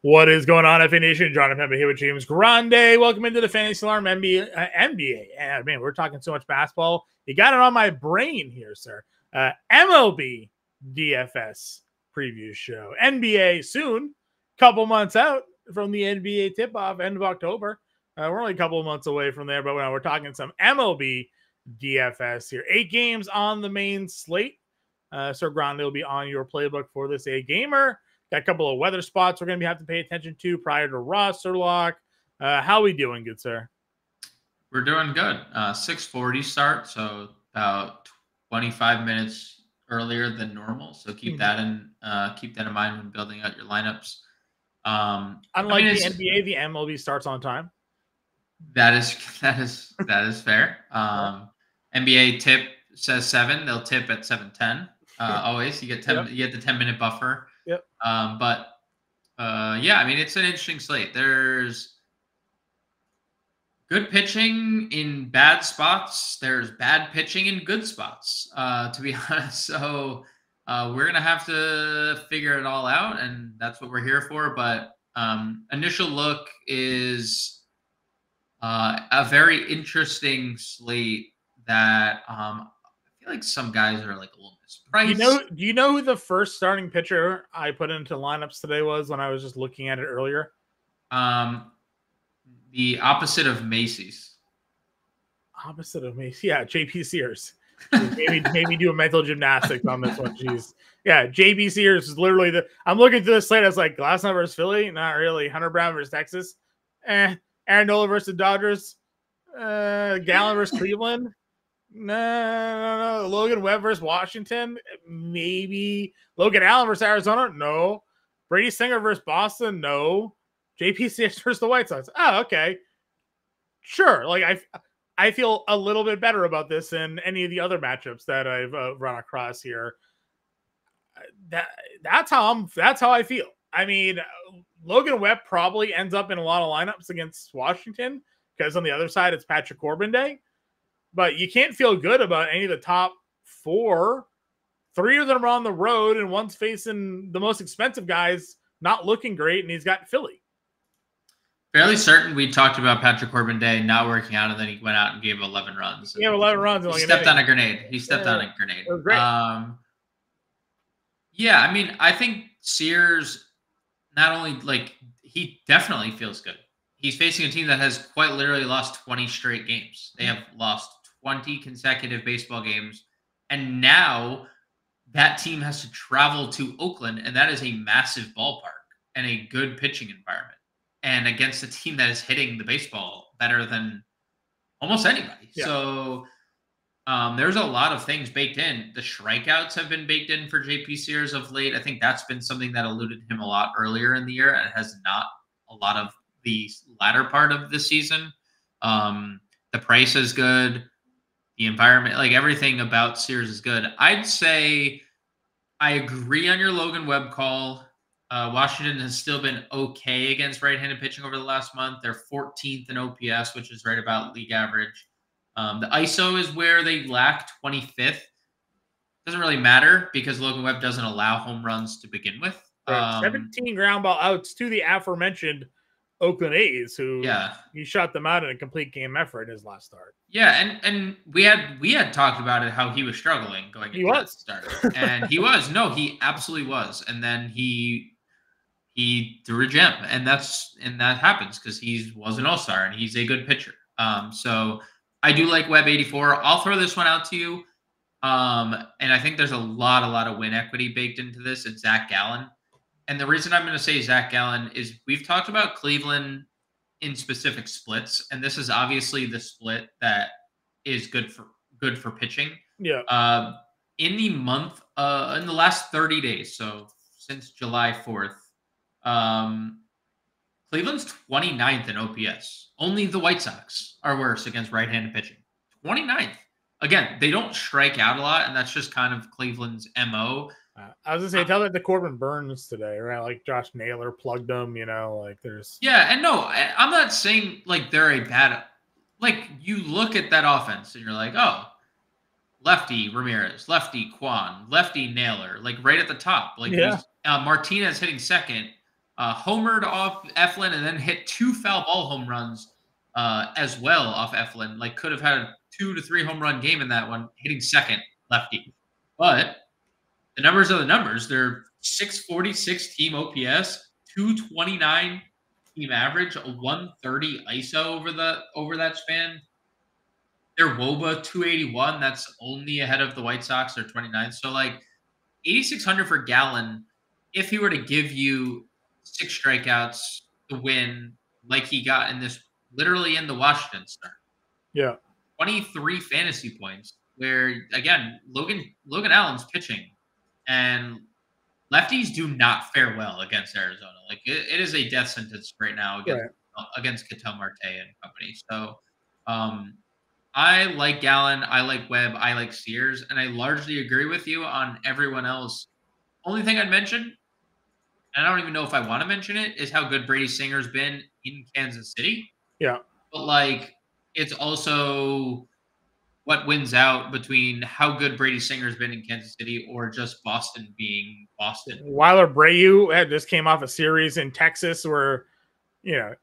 What is going on, FA Nation? John Impemba here with James Grande. Welcome into the Fantasy Alarm NBA. Man, we're talking so much basketball. You got it on my brain here, sir. MLB DFS preview show. NBA soon. Couple months out from the NBA tip-off, end of October. We're only a couple of months away from there, but we're talking some MLB DFS here. 8 games on the main slate. Sir Grande will be on your playbook for this 8-gamer. Got a couple of weather spots we're going to have to pay attention to prior to roster lock. How we doing, good sir? We're doing good. 6:40 start, so about 25 minutes earlier than normal. So keep that in mind when building out your lineups. Unlike the NBA, the MLB starts on time. That is fair. NBA tip says 7. They'll tip at 7:10. Always you get 10. Yep. You get the 10-minute buffer. Yep. Yeah, I mean, it's an interesting slate. There's good pitching in bad spots. There's bad pitching in good spots, to be honest. So we're going to have to figure it all out, and that's what we're here for. But initial look is a very interesting slate that I feel like some guys are like a little mispriced. Do you know who the first starting pitcher I put into lineups today was when I was just looking at it earlier? The opposite of Macy's. Opposite of Macy's, yeah, JP Sears. Maybe do a mental gymnastics on this one. Jeez, yeah, JP Sears is literally the. I'm looking through the slate. I was like, Glasnow versus Philly, not really. Hunter Brown versus Texas, Aaron Nola versus Dodgers, Gallen versus Cleveland. No. Logan Webb versus Washington. Maybe. Logan Allen versus Arizona. No. Brady Singer versus Boston. No. JP Sears versus the White Sox. Oh, okay. Sure. Like I feel a little bit better about this than any of the other matchups that I've run across here. That's how I feel. I mean, Logan Webb probably ends up in a lot of lineups against Washington because on the other side it's Patrick Corbin Day. But you can't feel good about any of the top 4. 3 of them are on the road, and one's facing the most expensive guys, not looking great, and he's got Philly. Fairly certain we talked about Patrick Corbin Day not working out, and then he went out and gave 11 runs. He gave 11 runs. He stepped on a grenade. He stepped on a grenade. It was great. Yeah, I mean, I think Sears not only, like, he definitely feels good. He's facing a team that has quite literally lost 20 straight games. They have lost 20 consecutive baseball games. And now that team has to travel to Oakland, and that is a massive ballpark and a good pitching environment. And against a team that is hitting the baseball better than almost anybody. Yeah. So there's a lot of things baked in. The strikeouts have been baked in for JP Sears of late. I think that's been something that eluded him a lot earlier in the year and has not a lot of the latter part of the season. The price is good. The environment, like everything about Sears is good. I'd say I agree on your Logan Webb call. Washington has still been okay against right-handed pitching over the last month. They're 14th in OPS, which is right about league average. The ISO is where they lack 25th. Doesn't really matter because Logan Webb doesn't allow home runs to begin with. 17 ground ball outs to the aforementioned Oakland A's, who he shot them out in a complete game effort in his last start. Yeah, and we had talked about it, how he was struggling going into that start. And he was. No, he absolutely was. And then he threw a gem. And that happens because he was an all-star and he's a good pitcher. So I do like Webb 84. I'll throw this one out to you. And I think there's a lot of win equity baked into this. It's Zach Gallen. And the reason I'm going to say Zach Gallen is we've talked about Cleveland in specific splits, and this is obviously the split that is good for pitching. Yeah. In the last 30 days, so since July 4th, Cleveland's 29th in OPS. Only the White Sox are worse against right-handed pitching. 29th. Again, they don't strike out a lot, and that's just kind of Cleveland's MO. I was going to say, tell that to Corbin Burns today, right? Like Josh Naylor plugged them, like there's... Yeah, and no, I'm not saying like they're a bad... Like, you look at that offense and you're like, oh, lefty Ramirez, lefty Kwan, lefty Naylor, like right at the top. Like Martinez hitting second. homered off Eflin and then hit 2 foul ball home runs as well off Eflin. Like could have had a 2 to 3 home run game in that one, hitting second lefty. But the numbers are the numbers. They're 646 team OPS, 229 team average, a 130 ISO over that span. Their WOBA 281. That's only ahead of the White Sox. They're 29th. So like 8,600 for Gallon. If he were to give you 6 strikeouts to win, like he got in this, literally in the Washington start. Yeah, 23 fantasy points. Where again, Logan Allen's pitching, and lefties do not fare well against Arizona. Like it is a death sentence right now against Ketel Marte and company. So I like Gallon, I like Webb, I like Sears, and I largely agree with you on everyone else. Only thing I'd mention, and I don't even know if I want to mention it, is how good Brady Singer's been in Kansas City. Yeah. But like it's also what wins out between how good Brady Singer's been in Kansas City or just Boston being Boston. Weiler Abreu just came off a series in Texas where,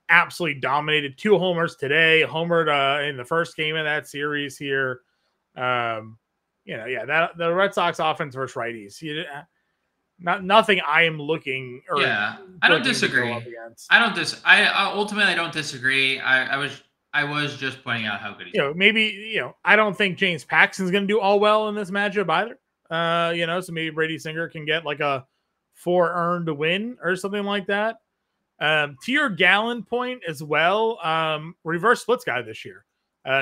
absolutely dominated. 2 homers today, homered in the first game of that series here. That the Red Sox offense versus righties. Nothing I am looking. I don't disagree. Ultimately I don't disagree. I was just pointing out how good he is. Maybe, I don't think James Paxton's going to do all well in this matchup either. So maybe Brady Singer can get like a 4 earned to win or something like that. To your Gallon point as well, reverse splits guy this year,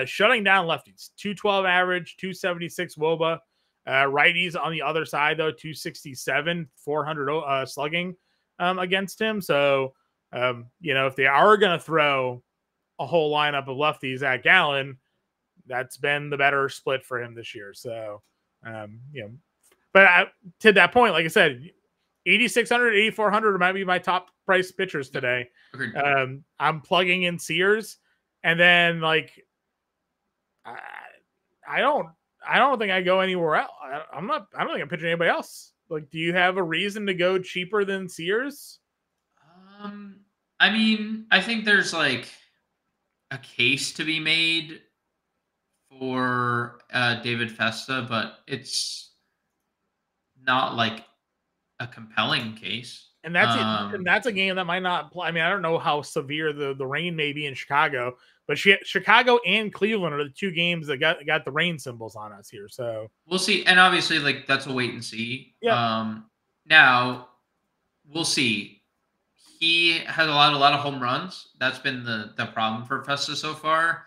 shutting down lefties, 212 average, 276 WOBA, righties on the other side though, 267, 400 slugging against him. So, if they are going to throw a whole lineup of lefties at Gallon, that's been the better split for him this year. So, but to that point, like I said, 8,600, 8,400 might be my top price pitchers today. I'm plugging in Sears, and then like I don't think I go anywhere else. I don't think I'm pitching anybody else. Like, do you have a reason to go cheaper than Sears? I mean, I think there's like a case to be made for David Festa, but it's not like a compelling case. And that's it. And that's a game that might not play. I mean, I don't know how severe the rain may be in Chicago, but Chicago and Cleveland are the 2 games that got the rain symbols on us here. So we'll see. And obviously, like that's a wait and see. Yeah. Now we'll see. He has a lot of home runs. That's been the problem for Festa so far.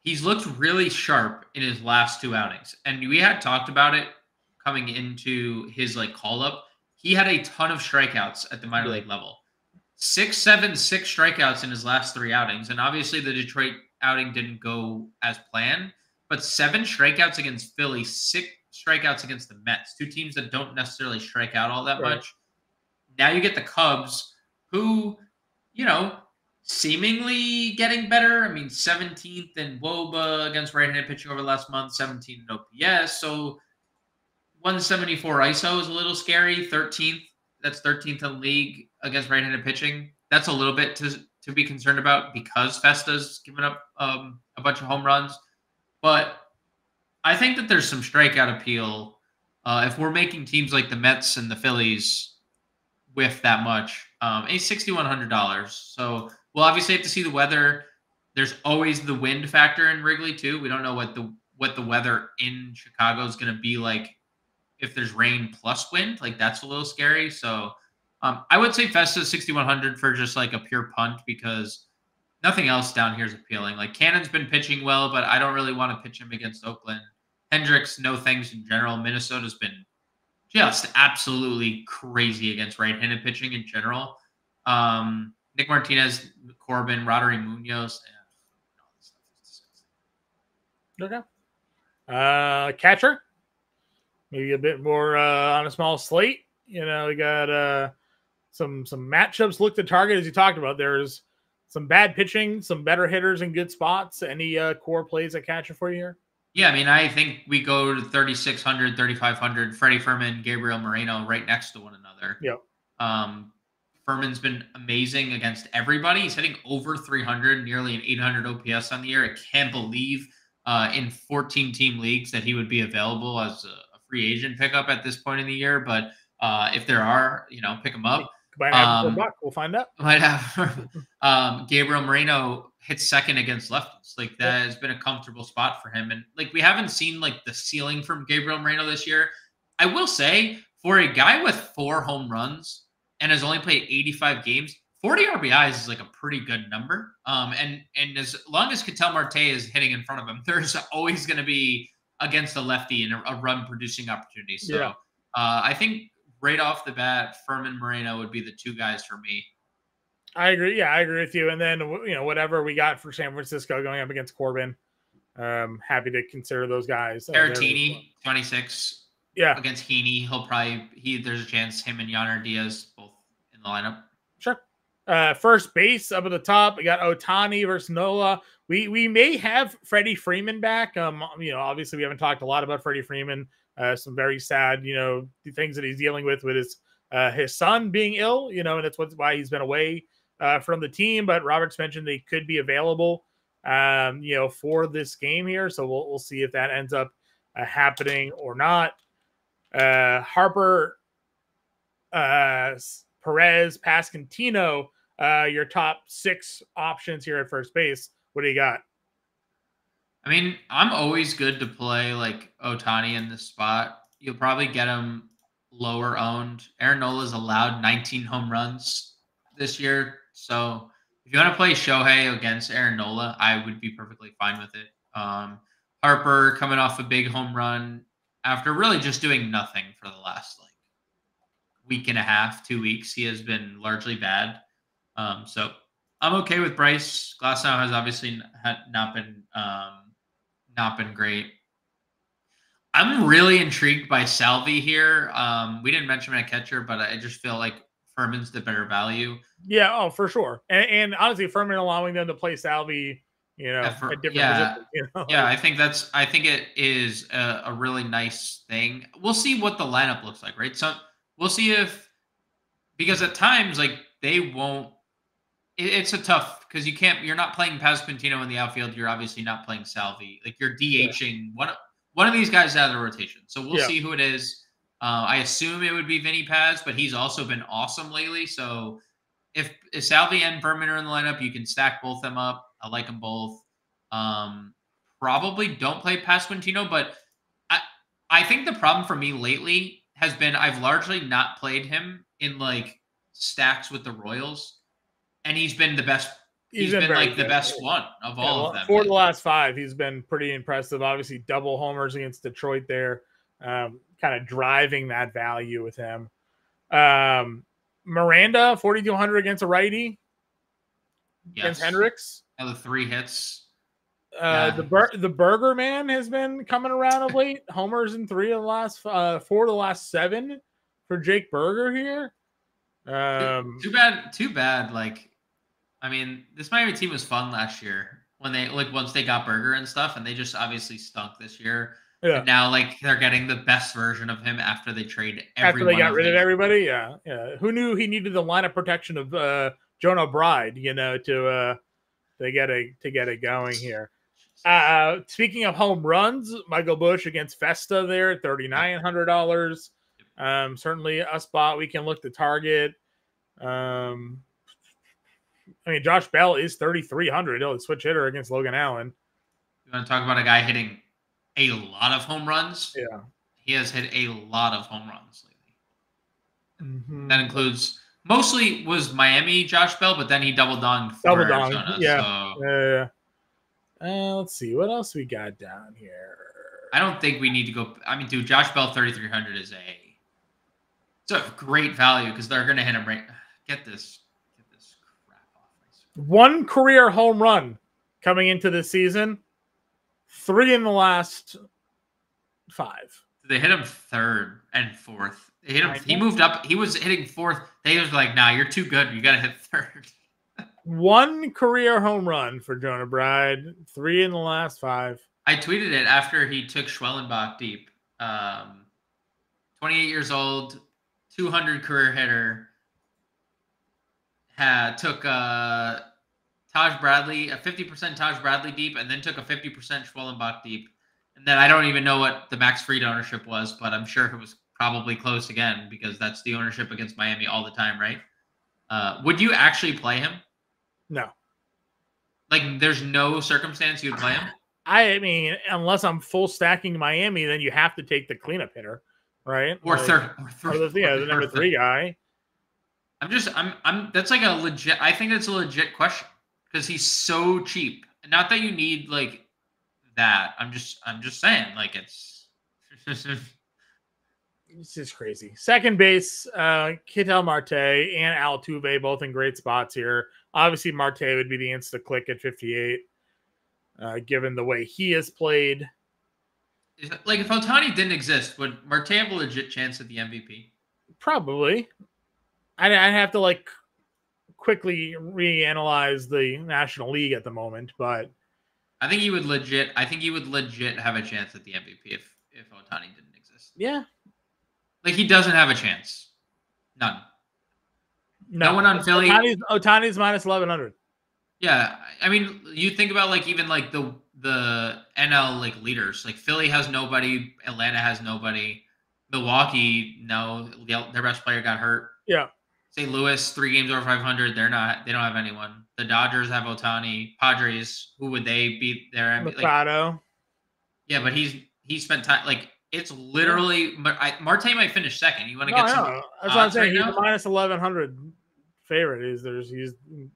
He's looked really sharp in his last 2 outings, and we had talked about it coming into his like call up. He had a ton of strikeouts at the minor league level. 6 strikeouts in his last 3 outings. And obviously the Detroit outing didn't go as planned, but 7 strikeouts against Philly, 6 strikeouts against the Mets, 2 teams that don't necessarily strike out all that much. Now you get the Cubs, who, seemingly getting better. I mean, 17th in WOBA against right-handed pitching over the last month, 17th in OPS. So 174 ISO is a little scary. 13th, that's 13th in the league against right-handed pitching. That's a little bit to be concerned about because Festa's given up a bunch of home runs. But I think that there's some strikeout appeal if we're making teams like the Mets and the Phillies whiff that much. $6,100. So we'll obviously have to see the weather. There's always the wind factor in Wrigley too. We don't know what the weather in Chicago is going to be like. If there's rain plus wind, like that's a little scary. So I would say Festa 6,100 for just like a pure punt because nothing else down here is appealing. Like Cannon's been pitching well, but I don't really want to pitch him against Oakland. Hendricks, no thanks in general. Minnesota's been just absolutely crazy against right-handed pitching in general. Nick Martinez, Corbin, Roddery Munoz. Okay. Catcher. Maybe a bit more on a small slate. We got some matchups look to target, as you talked about. There's some bad pitching, some better hitters in good spots. Any core plays that catcher for you here? Yeah, I mean, I think we go to 3,600, 3,500. Freddie Fermin, Gabriel Moreno right next to one another. Yep. Furman's been amazing against everybody. He's hitting over 300, nearly an 800 OPS on the year. I can't believe in 14-team leagues that he would be available as a free agent pickup at this point in the year. But if there are, pick him up. Might have for a buck. We'll find out. Might have. Gabriel Moreno hits second against lefties. Like that has been a comfortable spot for him. And like we haven't seen like the ceiling from Gabriel Moreno this year. I will say for a guy with 4 home runs and has only played 85 games, 40 RBIs is like a pretty good number. And as long as Ketel Marte is hitting in front of him, there's always going to be against a lefty and a run producing opportunity. So I think right off the bat, Furman Moreno would be the 2 guys for me. I agree. Yeah, I agree with you. And then, whatever we got for San Francisco going up against Corbin, happy to consider those guys. Caratini, 26. Yeah. Against Heaney, there's a chance him and Yainer Diaz both in the lineup. Sure. First base up at the top, we got Ohtani versus Nola. We may have Freddie Freeman back. Obviously we haven't talked a lot about Freddie Freeman. Some very sad, the things that he's dealing with his son being ill, and that's why he's been away from the team. But Roberts mentioned they could be available, for this game here. So we'll see if that ends up happening or not. Harper, Perez, Pasquantino, your top 6 options here at first base. What do you got? I mean, I'm always good to play like Ohtani in this spot. You'll probably get him lower owned. Aaron Nola's allowed 19 home runs this year. So if you want to play Shohei against Aaron Nola, I would be perfectly fine with it. Harper coming off a big home run after really just doing nothing for the last week and a half, 2 weeks. He has been largely bad. So I'm okay with Bryce. Glasnow has obviously not been great. I'm really intrigued by Salvi here. We didn't mention him at catcher, but I just feel like Furman's the better value. Yeah, oh, for sure. And honestly, Furman allowing them to play Salvi, at different positions. Yeah, I think it is a really nice thing. We'll see what the lineup looks like, right? So we'll see because at times they won't. It's a tough because you're not playing Pasquantino in the outfield. You're obviously not playing Salvi. You're DHing one of these guys out of the rotation. So we'll see who it is. I assume it would be Vinny Paz, but he's also been awesome lately. So if Salvi and Furman are in the lineup, you can stack both them up. I like them both. Probably don't play Pasquantino, but I think the problem for me lately has been I've largely not played him in stacks with the Royals, and he's been the best. He's been the best one of all of them. For the last 5, he's been pretty impressive. Obviously, double homers against Detroit there, kind of driving that value with him. Miranda, 4,200 against a righty. Yes. Against Hendricks. The 3 hits. The Burger Man has been coming around of late. Homers in 4 of the last 7 for Jake Burger here. Too bad. I mean, this Miami team was fun last year when they once they got Burger and stuff, and they just obviously stunk this year. Yeah. And now they're getting the best version of him after they trade everyone. After they got rid of everybody, yeah. Who knew he needed the lineup protection of Jonah Bride, to get it going here. Speaking of home runs, Michael Busch against Festa there at $3,900. Certainly a spot we can look to target. Josh Bell is 3,300. He'll switch hitter against Logan Allen. You want to talk about a guy hitting a lot of home runs? Yeah. He has hit a lot of home runs lately. Mm-hmm. That includes mostly was Miami Josh Bell, but then he double donged for Arizona. Yeah. Let's see. What else we got down here? I don't think we need to go. Josh Bell 3,300 is it's a great value because they're going to hit him right. Get this crap off my screen. 1 career home run coming into the season. 3 in the last 5. They hit him 3rd and 4th. They hit him. He moved up. He was hitting 4th. They was like, "Nah, you're too good. You got to hit 3rd." 1 career home run for Jonah Bride. 3 in the last 5. I tweeted it after he took Schwellenbach deep. 28 years old, 200 career hitter. took Taj Bradley, a 50% Taj Bradley deep, and then took a 50% Schwellenbach deep. And then I don't even know what the Max Fried ownership was, but I'm sure it was probably close again because that's the ownership against Miami all the time, right? Would you actually play him? No. Like, there's no circumstance you'd play him? I mean, unless I'm full stacking Miami, then you have to take the cleanup hitter, right? Or the number 3 guy. That's like a legit, I think that's a legit question because he's so cheap. Not that you need like that. I'm just saying, like, it's just crazy. Second base, Ketel Marte and Altuve, both in great spots here. Obviously, Marte would be the insta click at 58, given the way he has played. Like, if Ohtani didn't exist, would Marte have a legit chance at the MVP? Probably. I'd have to like quickly reanalyze the National League at the moment, but I think he would legit have a chance at the MVP if Ohtani didn't exist. Yeah. Like, he doesn't have a chance. None. No one on Philly. Ohtani's minus 1100. Yeah, I mean, you think about like even like the NL like leaders. Like, Philly has nobody, Atlanta has nobody, Milwaukee, no, their best player got hurt. Yeah. St. Louis, 3 games over 500. They don't have anyone. The Dodgers have Ohtani. Padres, who would they beat? Their Machado. Like, yeah, but he spent time like. It's literally Marte might finish second. You want to get some? That's what I'm saying. He's a minus 1100 favorite. He's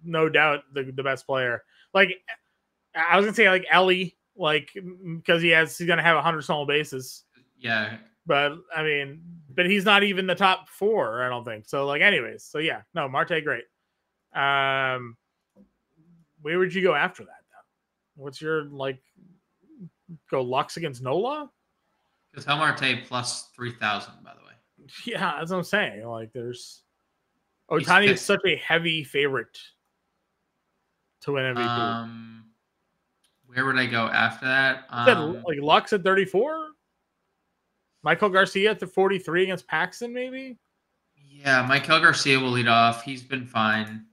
no doubt the best player. Like, I was gonna say like Ellie, like, because he's gonna have 100 stolen bases. Yeah, but I mean, he's not even the top 4. I don't think so. Like, anyways, so yeah, no, Marte great. Where would you go after that though? What's your like? Go Lux against Nola? Ketel Marte plus 3,000, by the way. Yeah, that's what I'm saying. Like, there's Ohtani is such a heavy favorite to win MVP. Where would I go after that? Like Lux at 34, Michael Garcia at 43 against Paxton, maybe. Yeah, Michael Garcia will lead off. He's been fine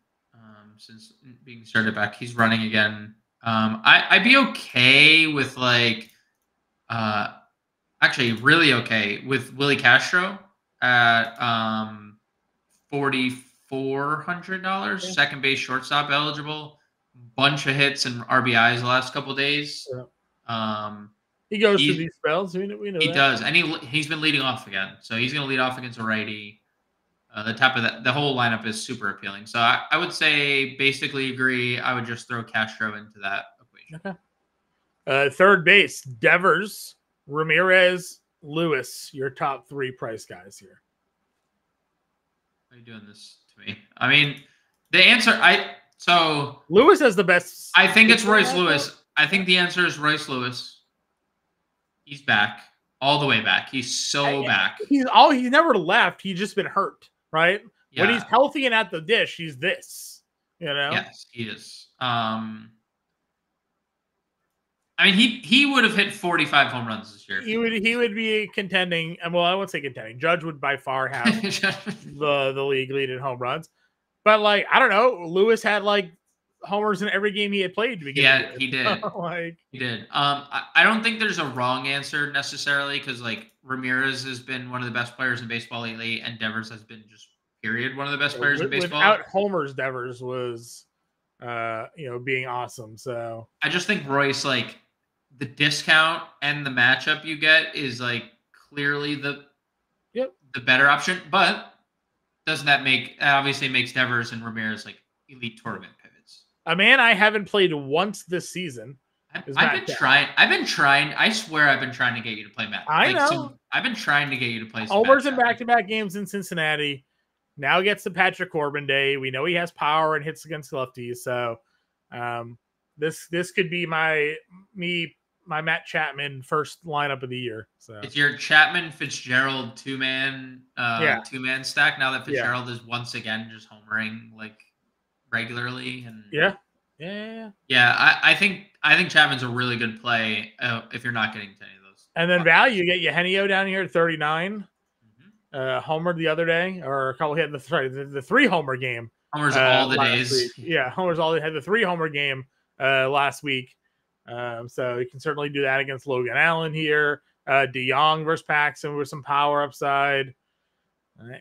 since being started back. He's running again. I'd be okay with like. Actually, really okay with Willie Castro at $4,400. Second base, shortstop eligible. Bunch of hits and RBIs the last couple of days. Yeah. He goes through these spells. We know he does, and he's been leading off again. So he's going to lead off against a righty. The top of the whole lineup is super appealing. So I would say basically agree. I would just throw Castro into that equation. Okay. Third base, Devers, Ramirez, Lewis, your top 3 price guys here. Why are you doing this to me? I mean, the answer Lewis has the best. I think it's Royce Lewis. I think the answer is Royce Lewis. He's back, all the way back. He's so back. He's never left. He's just been hurt, right? Yeah. When he's healthy and at the dish, he's this. You know? Yes, he is. I mean, he would have hit 45 home runs this year. He would be contending. Well, I wouldn't say contending. Judge would by far have the league lead in home runs. But like, I don't know. Lewis had like homers in every game he had played. Yeah, he did. He did. I don't think there's a wrong answer necessarily because like Ramirez has been one of the best players in baseball lately, and Devers has been just period one of the best players in baseball. Without homers, Devers was being awesome. So I just think Royce, like, the discount and the matchup you get is like clearly the better option, but doesn't that obviously makes Devers and Ramirez like elite tournament pivots. A man I haven't played once this season. I've been trying. I swear I've been trying to get you to play Matt. I know. I've been trying to get you to play. Homers in back-to-back games in Cincinnati. Now gets the Patrick Corbin day. We know he has power and hits against lefties. So this could be my Matt Chapman first lineup of the year. So it's your Chapman Fitzgerald two-man stack now that Fitzgerald is once again just homering like regularly and I think Chapman's a really good play if you're not getting to any of those. And then value, you get Eugenio down here at 39. Homer the other day, or a couple hit the 3 homer game Homers all the last days. week. Yeah, homers all had the 3-homer game last week. So you can certainly do that against Logan Allen here. DeYoung versus Paxton with some power upside.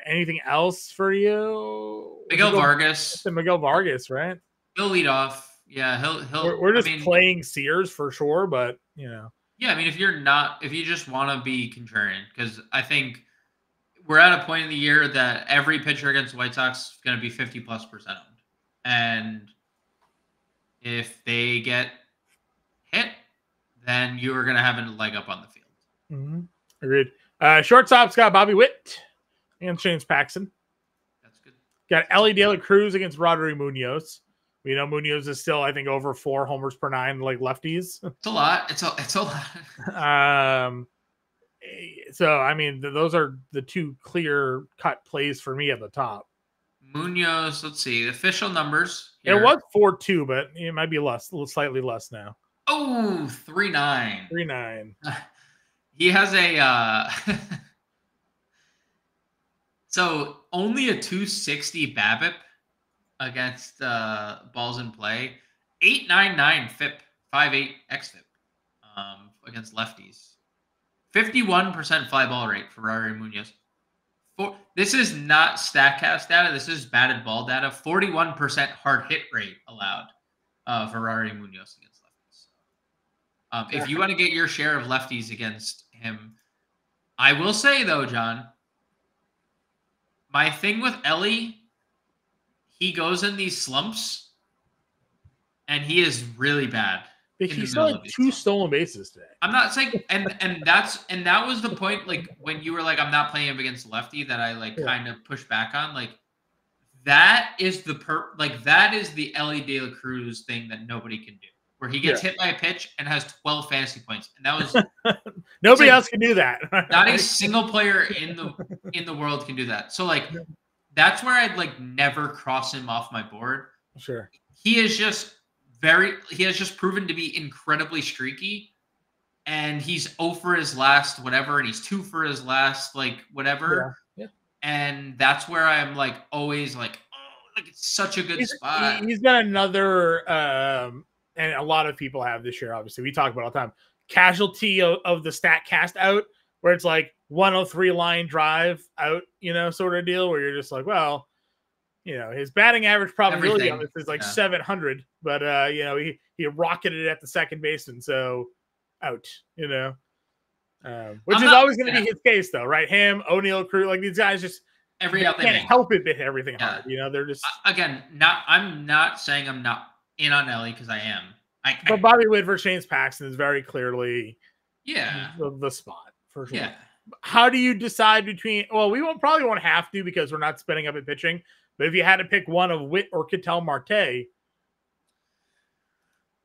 Anything else for you? Miguel Vargas. Miguel Vargas, right? He'll lead off. Yeah, he'll. We're just playing Sears for sure, but you know. Yeah, I mean, if you just want to be contrarian, because I think we're at a point in the year that every pitcher against the White Sox is going to be 50+% owned, and if they get hit, then you are going to have a leg up on the field. Mm-hmm. Agreed. Shortstop's got Bobby Witt and James Paxton. That's good. Got Ellie De La Cruz against Rodri Munoz. We know Munoz is still, I think, over 4 homers per 9, like lefties. It's a lot. It's a lot. So, I mean, those are the 2 clear-cut plays for me at the top. Munoz, let's see. The official numbers. Here. It was 4.2, but it might be less, slightly less now. Oh, 3.9. 3.9. He has a so only a 260 BABIP against balls in play, 8.99 FIP, 5.8 xFIP against lefties, 51% fly ball rate for Rodri Munoz. This is not StatCast data. This is batted ball data. 41% hard hit rate allowed for Rodri Munoz against lefties. If you want to get your share of lefties against him, I will say though, John, my thing with Ellie, he goes in these slumps, and he is really bad. He still had 2 stolen bases today. I'm not saying, and that was the point. Like when you were like, I'm not playing him against lefty, that I kind of pushed back on. Like that is that is the Ellie De La Cruz thing that nobody can do, where he gets hit by a pitch and has 12 fantasy points, and that was nobody else can do that. Not a single player in the world can do that. So that's where I'd never cross him off my board. Sure. He has just proven to be incredibly streaky, and he's 0 for his last whatever, and he's 2 for his last whatever. Yeah. And that's where I'm always it's such a good spot. He's got another and a lot of people have this year, obviously. We talk about it all the time. Casualty of the StatCast out, where it's 103 line drive out, sort of deal, where you're just well, his batting average probability on this is 700, but he rocketed it at the second baseman, so out, which is always going to be his case, though, right? Him, O'Neal, Cruz, these guys just can't help it, but hit everything hard. They're just again. I'm not saying I'm not in on Ellie, because I am. But Bobby Witt versus James Paxton is very clearly the spot for sure. Yeah. How do you decide between? Well, we probably won't have to, because we're not spending up at pitching. But if you had to pick one of Witt or Ketel Marte,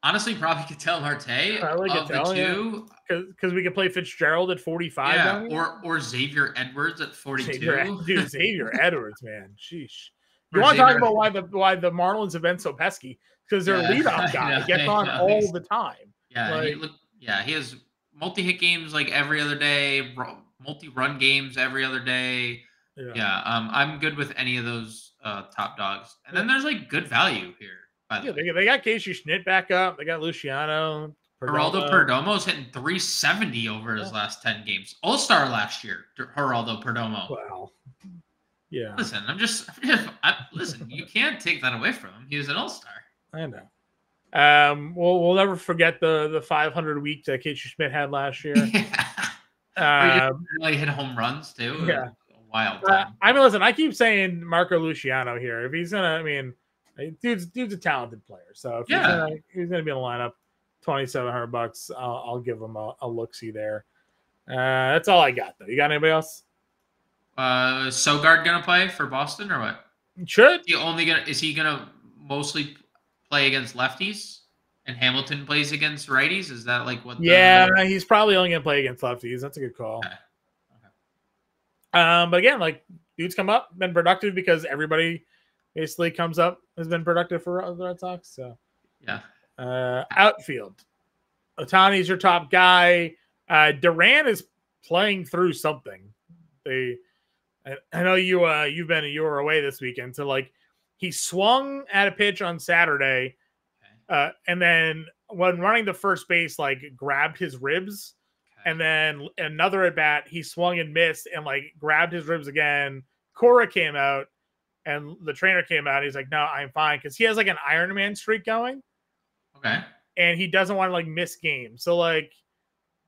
honestly, probably Ketel Marte of the 2, because we could play Fitzgerald at 45, or Xavier Edwards at 42. Xavier Edwards, man, sheesh. You want to talk about why the Marlins have been so pesky? Because their leadoff guy gets on all the time. Yeah, he has multi-hit games every other day, multi-run games every other day. Yeah, I'm good with any of those top dogs. And then there's good value here. By the way, they got Casey Schmidt back up. They got Luciano. Geraldo Perdomo's hitting 370 over his last 10 games. All-star last year, Geraldo Perdomo. Wow. Yeah. Listen, listen, you can't take that away from him. He was an all-star. I know. We'll never forget the 500 week that Casey Schmidt had last year. Really hit home runs too. Yeah. Wild time. Listen, I keep saying Marco Luciano here. If he's gonna, dude's a talented player. So if he's gonna be in the lineup, $2,700, I'll give him a look-see there. That's all I got though. You got anybody else? Sogard gonna play for Boston or what? Should is he gonna mostly play against lefties, and Hamilton plays against righties? Is that what? He's probably only gonna play against lefties. That's a good call. Okay. But again, dudes come up, been productive, because everybody basically comes up, has been productive for the Red Sox. So outfield, Ohtani's your top guy. Duran is playing through something. I know you were away this weekend, so he swung at a pitch on Saturday, and then when running to first base, like grabbed his ribs, and then another at bat, he swung and missed, and like grabbed his ribs again. Cora came out, and the trainer came out. He's like, "No, I'm fine," because he has like an Iron Man streak going. Okay, and he doesn't want to like miss games. So like,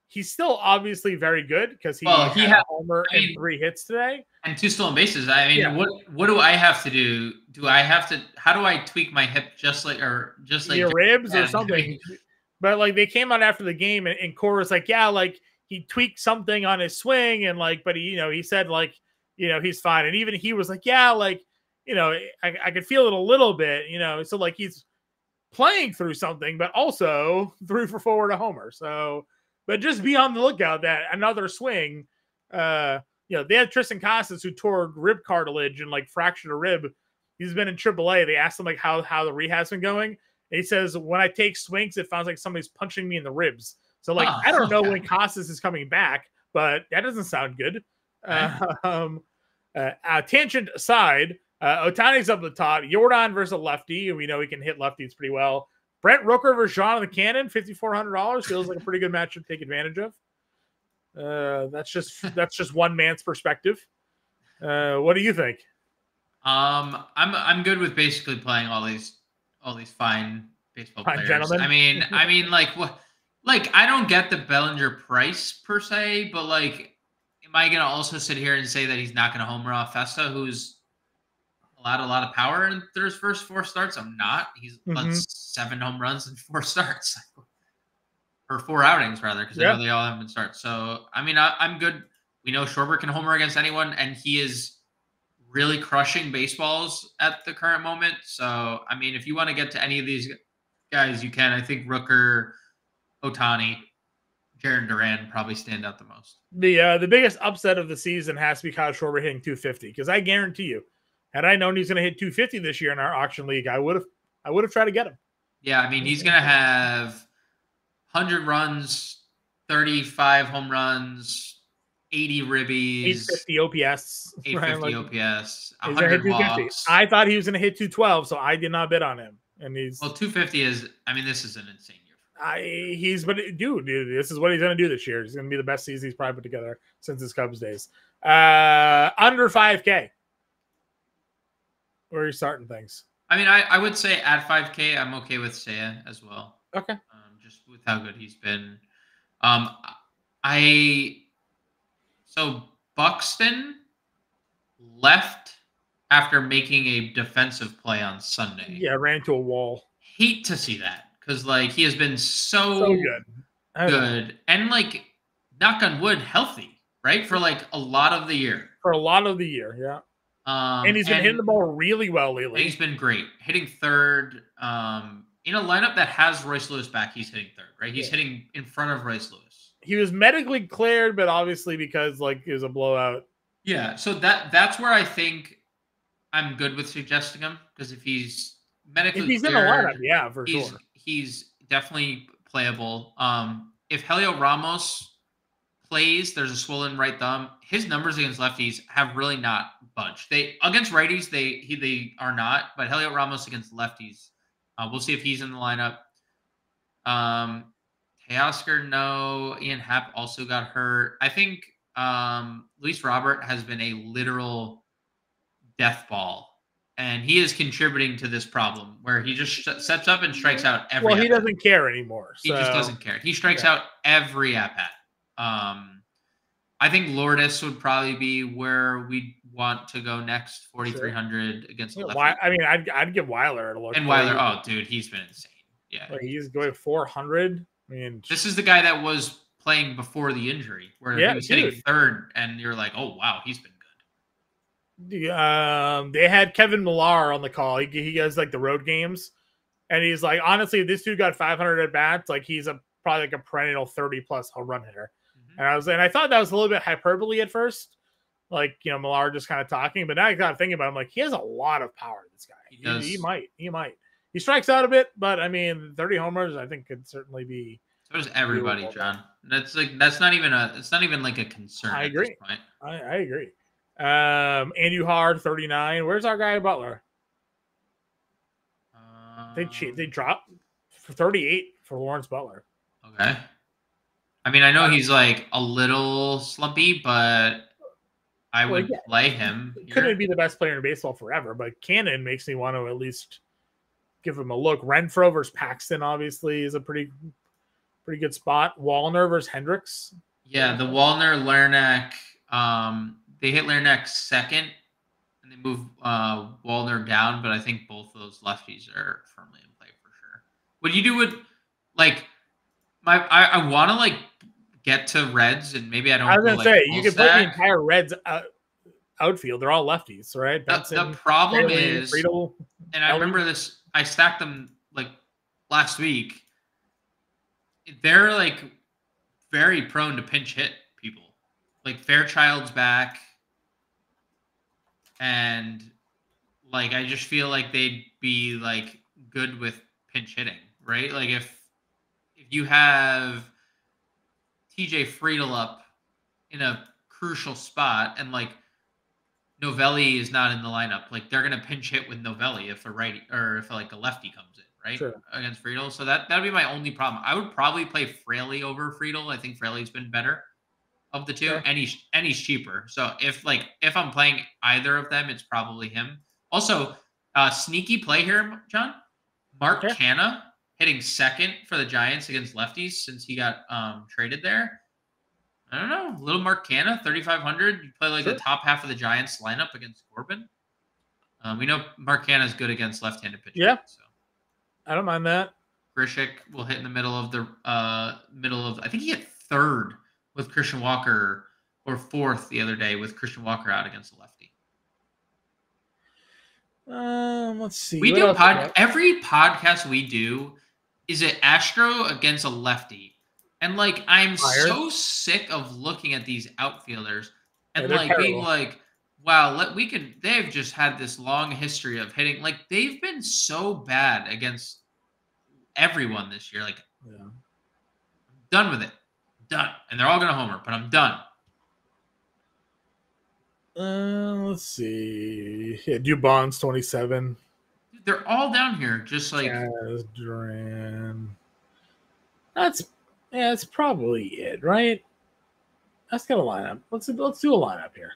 he's still obviously very good because he had a homer and 3 hits today. And 2 stolen bases. I mean, what do I have to do? How do I tweak my hip just like your ribs or something? But like they came out after the game and Cora's like, yeah, like he tweaked something on his swing and like, but he said like, he's fine. And even he was like, yeah, like, I could feel it a little bit, so like he's playing through something, but also 3 for 4 to homer. So, but just be on the lookout that another swing, they had Tristan Casas who tore rib cartilage and like fractured a rib. He's been in AAA. They asked him like how the rehab's been going. And he says, when I take swings, it feels like somebody's punching me in the ribs. So like, I don't know when Casas is coming back, but that doesn't sound good. Tangent aside, Ohtani's up the top. Jordan versus a lefty. And we know he can hit lefties pretty well. Brent Rooker versus John the Cannon, $5,400. Feels like a pretty good match to take advantage of. That's just one man's perspective. What do you think? I'm good with basically playing all these fine baseball players. Gentlemen. I mean, like what? Like I don't get the Bellinger price per se, but like, am I gonna also sit here and say that he's not gonna homer off Festa, who's allowed a lot of power in his first 4 starts? I'm not. He's led 7 home runs in 4 starts. Or 4 outings, rather, because I know they all haven't started. So, I mean, I'm good. We know Schwarber can homer against anyone, and he is really crushing baseballs at the current moment. So, I mean, if you want to get to any of these guys, you can. I think Rooker, Ohtani, Jarren Duran probably stand out the most. The biggest upset of the season has to be Kyle Schwarber hitting 250, because I guarantee you, had I known he's going to hit 250 this year in our auction league, I would have tried to get him. Yeah, I mean, he's going to have 100 runs, 35 home runs, 80 ribbies, 850 OPS, 850 OPS, 100 walks. I thought he was going to hit 212, so I did not bet on him. And 250 is. I mean, this is an insane year. Dude, this is what he's going to do this year. He's going to be the best season he's probably put together since his Cubs days. Under 5K. Where are you starting things? I mean, I would say at 5K, I'm okay with Seiya as well. Okay. Just with how good he's been. So Buxton left after making a defensive play on Sunday. Yeah, ran into a wall. Hate to see that because like he has been so good, and like knock on wood, healthy, right? For like a lot of the year. Yeah. And he's been hitting the ball really well lately. He's been great. Hitting third. In a lineup that has Royce Lewis back, he's hitting third, right? He's hitting in front of Royce Lewis. He was medically cleared, but obviously because like it was a blowout. Yeah, so that's where I think I'm good with suggesting him, because if he's medically cleared, in the lineup, yeah, for sure. He's definitely playable. If Helio Ramos plays, there's a swollen right thumb. His numbers against lefties have really not budged. Against righties, they are not, but Helio Ramos against lefties. We'll see if he's in the lineup. Teoscar, no. Ian Happ also got hurt. I think Luis Robert has been a literal death ball, and he is contributing to this problem where he just steps up and strikes out every. Well, he doesn't care anymore. He just doesn't care. He strikes out every at-bat. I think Lourdes would probably be where we want to go next. 4,300 against the lefty. I mean, I'd give Weiler a look. And Weiler, oh, dude, he's been insane. Yeah, like he's going 400. I mean, this is the guy that was playing before the injury, where he was hitting third, and you're like, oh wow, he's been good. They had Kevin Millar on the call. He does like the road games, and he's like, honestly, this dude got 500 at bats. Like he's probably like a perennial 30+ home run hitter. And I thought that was a little bit hyperbole at first, like Millar just kind of talking. But now I got to thinking about him, like he has a lot of power. This guy, he might. He strikes out a bit, but I mean, 30 homers, I think could certainly be. So does everybody, John. That's not even like a concern. I agree. At this point. I agree. Andujar 39. Where's our guy Butler? They dropped for 38 for Lawrence Butler. Okay. I mean, I know he's like a little slumpy, but I would play him. Couldn't be the best player in baseball forever, but Cannon makes me want to at least give him a look. Renfroe versus Paxton obviously is a pretty good spot. Wallner versus Hendricks. Yeah, the Wallner Lernack. They hit Lernack second, and they move Wallner down. But I think both of those lefties are firmly in play for sure. What do you do with like I want to like get to Reds, and maybe I don't. I was gonna say you could put the entire Reds outfield. They're all lefties, right? The problem is, Friedel, and I remember this. I stacked them like last week. They're like very prone to pinch hit people. Like Fairchild's back, and like I just feel like they'd be like good with pinch hitting, right? Like if you have TJ Friedel up in a crucial spot and like Novelli is not in the lineup, like they're gonna pinch hit with Novelli if a righty or if like a lefty comes in, right? Sure. Against Friedel. So that'd be my only problem. I would probably play Fraley over Friedel. I think Fraley's been better of the two, sure. and he's cheaper. So if I'm playing either of them, it's probably him. Also, sneaky play here, John. Mark Canha hitting second for the Giants against lefties since he got traded there. I don't know. Little Mark Canha, 3,500. You play like the top half of the Giants lineup against Corbin. We know Mark Canha is good against left-handed pitchers. Yeah. So I don't mind that. Grishik will hit in the middle of I think he hit third with Christian Walker or fourth the other day with Christian Walker out against a lefty. Let's see. We do every podcast we do is an Astro against a lefty. And like I'm so sick of looking at these outfielders and like terrible. Being like, wow, they've just had this long history of hitting. Like they've been so bad against everyone this year. Like I'm done with it. Done. And they're all gonna homer, but I'm done. Let's see. Yeah, Dubon's 27. Dude, they're all down here, just like Duran. That's probably it, right? Let's get a lineup. Let's do a lineup here.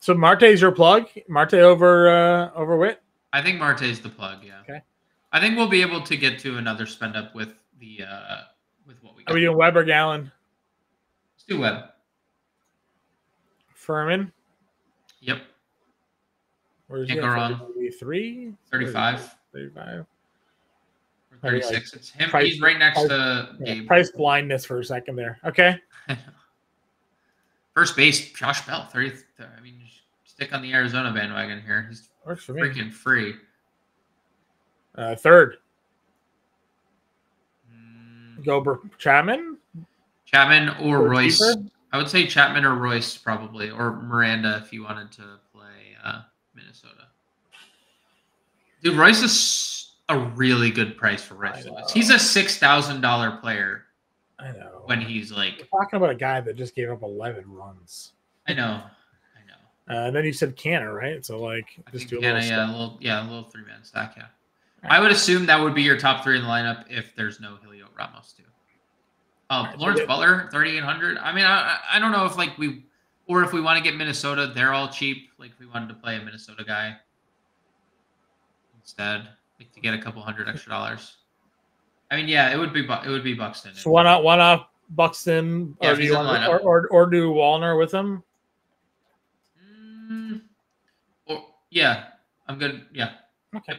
So Marte's your plug. Marte over Witt. I think Marte's the plug. Yeah. Okay. I think we'll be able to get to another spend up with the with what we got. Are we doing Webb or Gallen? Let's do Webb. Furman. Yep. Where's Can't go wrong. 33? 35. 35. 36. It's him. He's right next to Gabe. Price blindness for a second there. Okay. First base, Josh Bell. 30. I mean, stick on the Arizona bandwagon here. He's freaking free. Third. Go Chapman? Chapman or Royce. Cheaper? I would say Chapman or Royce probably, or Miranda if you wanted to play Minnesota. Dude, Royce is a really good price for Royce Lewis. He's a $6,000 player. I know. When he's like... We're talking about a guy that just gave up 11 runs. I know. And then you said Canha, right? So just do a little stack. A little three-man stack, yeah. Right. I would assume that would be your top three in the lineup if there's no Julio Ramos too. Lawrence Butler, 3,800. I mean, I don't know if if we want to get Minnesota, they're all cheap. Like if we wanted to play a Minnesota guy instead, like to get a couple $100 extra. I mean, yeah, it would be Buxton. So why not Buxton? Yeah, or do Wallner with him? Yeah, I'm good. Yeah. Okay.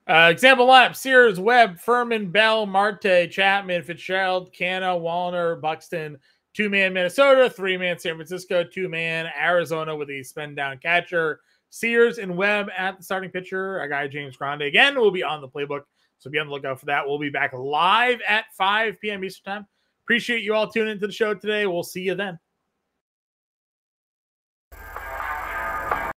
Example lineup: Sears, Webb, Furman, Bell, Marte, Chapman, Fitzgerald, Canha, Wallner, Buxton. 2-man Minnesota, 3-man San Francisco, 2-man Arizona with a spend down catcher. Sears and Webb at the starting pitcher. A guy, James Grande, again, will be on the playbook. So be on the lookout for that. We'll be back live at 5 p.m. Eastern time. Appreciate you all tuning into the show today. We'll see you then.